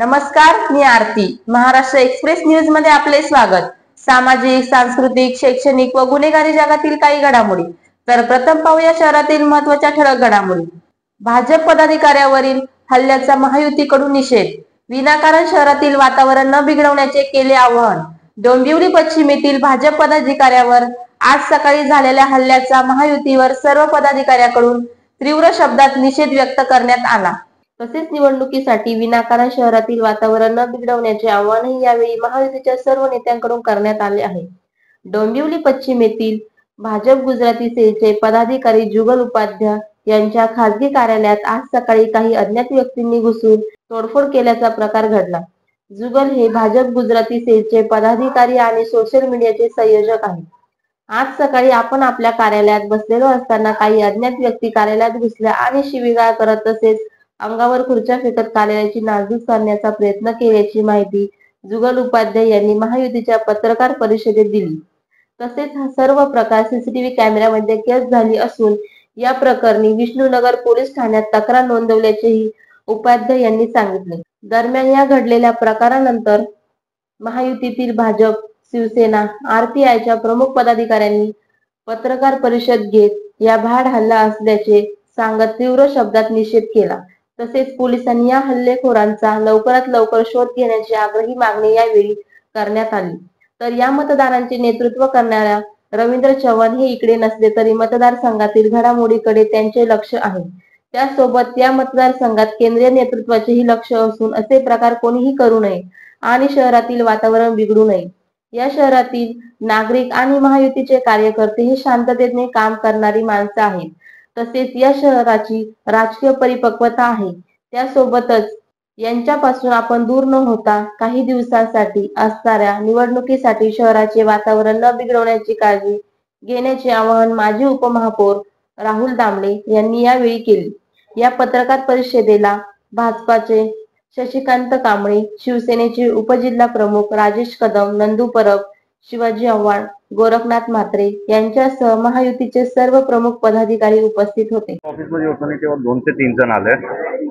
नमस्कार, मी आरती. Maharashtra express news मध्ये आपले स्वागत. सामाजिक, सांस्कृतिक, शैक्षणिक व गुन्हेगारी जगातील काही घडामोडी. तर प्रथम पाहूया शहरातील महत्त्वाच्या ठळक घडामोडी. भाजप पदाधिकाऱ्यावरील हल्ल्याचा महायुतीकडून निषेध. विनाकारण शहरातील वातावरण न बिघडवण्याचे केले आवाहन. डोंबिवली पश्चिम येथील भाजप पदाधिकाऱ्यावर आज सकाळी झालेल्या हल्ल्याचा महायुतीवर सर्व पदाधिकाऱ्यांकडून तीव्र शब्दात निषेध व्यक्त करण्यात आला. तसेच निवडणुकीसाठी विनाकारण शहरातील वातावरण न बिघडवण्याचे आवाहनही यावेळी महायुतीच्या सर्व नेत्यांकडून करण्यात आले आहे. डोंबिवली पश्चिम येथील भाजप गुजराती सेलचे पदाधिकारी जुगल उपाध्याय यांच्या खासगी कार्यालयात आज सकाळी काही अज्ञात व्यक्तींनी घुसून तोडफोड केल्याचा प्रकार घडला. जुगल हे भाजप गुजराती सेलचे पदाधिकारी आणि सोशल मीडियाचे संयोजक आहेत. आज सकाळी आपण आपल्या कार्यालयात बसलेलो असताना काही अज्ञात व्यक्ती कार्यालयात घुसल्या आणि शिवीगाळ करत तसेच अंगावर खुर्च्या फेकत कार्यालयाची नासधूस करण्याचा प्रयत्न केल्याची माहिती जुगल उपाध्याय यांनी महायुतीच्या पत्रकार परिषदेत दिली. तसेच हा सर्व प्रकार सीसीटीव्ही कॅमेऱ्यामध्ये कैद झाली असून या प्रकरणी विष्णुनगर पोलीस ठाण्यात तक्रार नोंदवल्याचेही उपाध्याय यांनी सांगितले. दरम्यान या घडलेल्या प्रकारानंतर महायुतीतील भाजप, शिवसेना, आरपीआयच्या प्रमुख पदाधिकाऱ्यांनी पत्रकार परिषद घेत या भ्याड हल्ला असल्याचे सांगत तीव्र शब्दात निषेध केला. तसेच पोलिसांनी या हल्लेखोरांचा लवकरात लवकर शोध घेण्याची आग्रही मागणी यावेळी करण्यात आली. तर या मतदारांचे नेतृत्व करणाऱ्या रवींद्र चव्हाण हे इकडे नसले तरी मतदारसंघातील घडामोडीकडे त्यांचे लक्ष आहे. त्यासोबत या मतदारसंघात केंद्रीय नेतृत्वाचेही लक्ष असून असे प्रकार कोणीही करू नये आणि शहरातील वातावरण बिघडू नये. या शहरातील नागरिक आणि महायुतीचे कार्यकर्ते हे शांततेने काम करणारी माणसं आहेत. तसेच या शहराची राजकीय परिपक्वता आहे. त्यासोबतच यांच्यापासून आपण दूर न होता काही दिवसांसाठी असणाऱ्या निवडणुकीसाठी शहराचे वातावरण न बिघडवण्याची काळजी घेण्याचे आवाहन माजी उपमहापौर राहुल दामले यांनी यावेळी केले. या पत्रकार परिषदेला भाजपाचे शशिकांत कांबळे, शिवसेनेचे उपजिल्हा प्रमुख राजेश कदम, नंदू परब, शिवाजी आव्हाड, गोरखनाथ म्हात्रे यांच्यासह महायुतीचे सर्व प्रमुख पदाधिकारी उपस्थित होते. ऑफिसमध्ये होतो आणि तेव्हा 2 ते 3 जण आले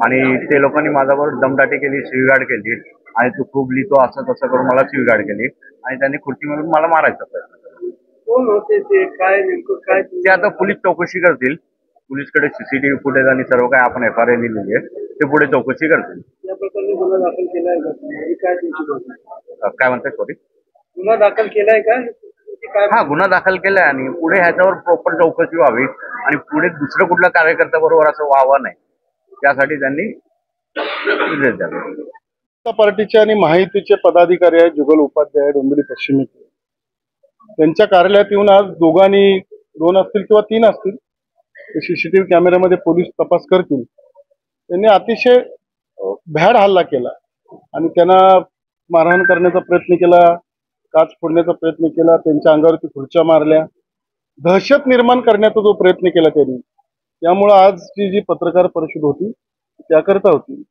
आणि ते लोकांनी माझ्यावर दमदाटी केली, शिवीगाळ केली आणि तू खूप लिहितो असं तसं करून मला शिवीगाळ केली आणि त्यांनी खुर्चीमधून मला मारायचा प्रयत्न केला. कोण होते ते, काय नेमकं काय ते आता पोलीस चौकशी करतील. पोलीसकडे सीसीटीव्ही फुटेज आणि सर्व काय आपण FIR लिहिली आहे, ते पुढे चौकशी करतील. या प्रकरणी गुन्हा दाखल केलाय का? काय तुमची मागणी? काय म्हणताय? सॉरी, गुन्हा दाखल केलाय का? हा, गुन्हा दाखल केलाय आणि पुढे ह्याच्यावर प्रॉपर चौकशी व्हावी आणि पुढे दुसरं कुठल्या कार्यकर्त्याबरोबर असं व्हावं नाही त्यासाठी त्यांनी निर्देश दिला. जनता पार्टीचे आणि महायुतीचे पदाधिकारी आहेत जुगल उपाध्याय, डोंबिवली पश्चिम येथे. त्यांच्या कार्यालयात येऊन आज दोघांनी, 2 असतील किंवा 3 असतील, सीसीटीव्ही कॅमेऱ्यामध्ये पोलीस तपास करतील. त्यांनी अतिशय भ्याड हल्ला केला आणि त्यांना मारहाण करण्याचा प्रयत्न केला, काच फोडण्याचा प्रयत्न केला, त्यांच्या अंगावरती खुर्च्या मारल्या, दहशत निर्माण करण्याचा जो प्रयत्न केला त्यांनी. त्यामुळे आजची जी पत्रकार परिषद होती त्याकरता होती.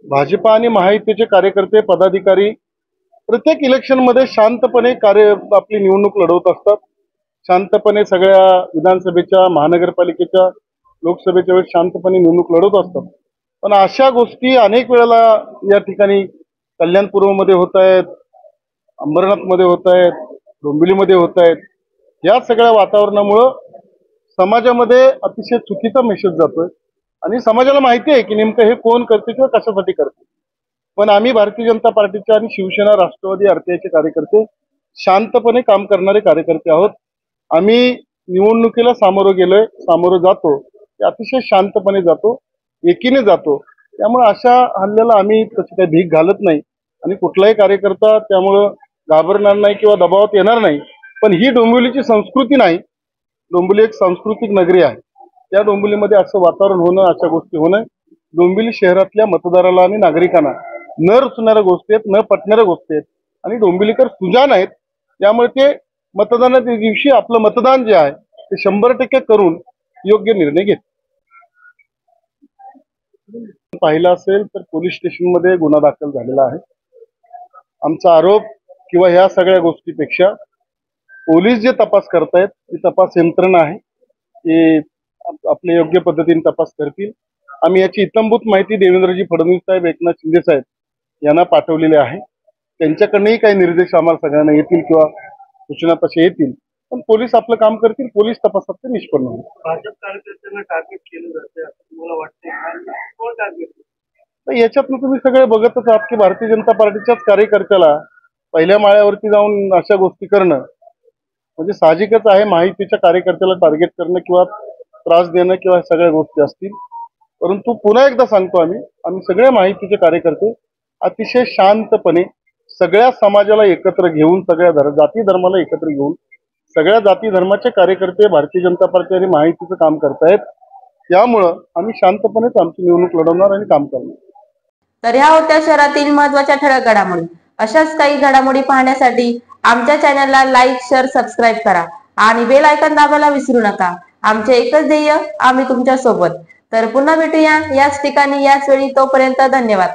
भाजपा आणि महायुतीचे कार्यकर्ते, पदाधिकारी प्रत्येक इलेक्शनमध्ये शांतपणे आपली निवडणूक लढवत असतात. शांतपणे सगळ्या विधानसभेच्या, महानगरपालिकेच्या, लोकसभेच्या वेळेस शांतपणे निवडणूक लढवत असतात. पण अशा गोष्टी अनेक वेळेला या ठिकाणी कल्याणपूर्वमध्ये होत आहेत, अंबरनाथमध्ये होत आहेत, डोंबिवलीमध्ये होत आहेत. या सगळ्या वातावरणामुळं समाजामध्ये अतिशय चुकीचा मेसेज जातोय आणि समाजाला माहिती आहे की नेमकं हे कोण करते किंवा कशासाठी करते. पण आम्ही भारतीय जनता पार्टीचे आणि शिवसेना, राष्ट्रवादी, आरपीआयचे कार्यकर्ते शांतपणे काम करणारे कार्यकर्ते आहोत. आम्ही निवडणुकीला सामोरं जातो ते अतिशय शांतपणे जातो, एकीने जातो. त्यामुळे अशा हल्ल्याला आम्ही तशी काही भीक घालत नाही आणि कुठलाही कार्यकर्ता त्यामुळं घाबरणार नाही किंवा दबावात येणार नाही. पण ही डोंबिवलीची संस्कृती नाही. डोंबिवली एक सांस्कृतिक नगरी आहे. त्या डोंबिवलीमध्ये असं वातावरण होणं, अशा गोष्टी होणं डोंबिवली शहरातल्या मतदाराला आणि नागरिकांना न रुचणाऱ्या गोष्टी आहेत, न पटणाऱ्या गोष्टी आहेत आणि डोंबिवलीकर सुजाण आहेत. त्यामुळे ते मतदानाच्या दिवशी आपलं मतदान जे आहे ते 100% करून योग्य निर्णय घेत. पाहिलं असेल तर पोलीस स्टेशनमध्ये गुन्हा दाखल झालेला आहे. आमचा आरोप किंवा ह्या सगळ्या गोष्टीपेक्षा पोलीस जे तपास करतायत ती तपास यंत्रणा आहे, ते आपल्या योग्य पद्धतीने तपास करतील. आम्ही याची इत्थंभूत माहिती देवेंद्रजी फडणवीस साहेब, एकनाथ शिंदे साहेब यांना पाठवलेले आहे. त्यांच्याकडनंही काही निर्देश आम्हाला सगळ्यांना येतील किंवा सूचना तशा येतील, पण पोलीस आपलं काम करतील. पोलीस तपासात ते निष्पन्न होईल. भाजप कार्यकर्त्यांना टार्गेट केलं जाते असं तुम्हाला वाटते? कोण टार्गेट? तर याच्यातनं तुम्ही सगळे बघतच आहात की भारतीय जनता पार्टीच्याच कार्यकर्त्याला पहिल्या माळ्यावरती जाऊन अशा गोष्टी करणं म्हणजे साहजिकच आहे. माहितीच्या कार्यकर्त्याला टार्गेट करणं किंवा त्रास देणं किंवा सगळ्या गोष्टी असतील. परंतु पुन्हा एकदा सांगतो, आम्ही सगळे माहितीचे कार्यकर्ते अतिशय शांतपणे सगळ्या समाजाला एकत्र घेऊन, सगळ्या जाती धर्माला एकत्र घेऊन, सगळ्या जाती धर्माचे कार्यकर्ते भारतीय जनता पार्टी आणि माहितीचं काम करतायत. त्यामुळं आम्ही शांतपणेच आमची निवडणूक लढवणार आणि काम करणार. तर ह्या होत्या शहरातील महत्त्वाच्या ठळक घडामोडी. अशाच काही घडामोडी पाहण्यासाठी आमच्या चॅनलला लाईक, शेअर, सबस्क्राईब करा आणि बेल आयकॉन दाबायला विसरू नका. आमचे एकच ध्येय, आम्ही तुमच्या सोबत. तर पुन्हा भेटूया याच ठिकाणी याच वेळी. तोपर्यंत धन्यवाद.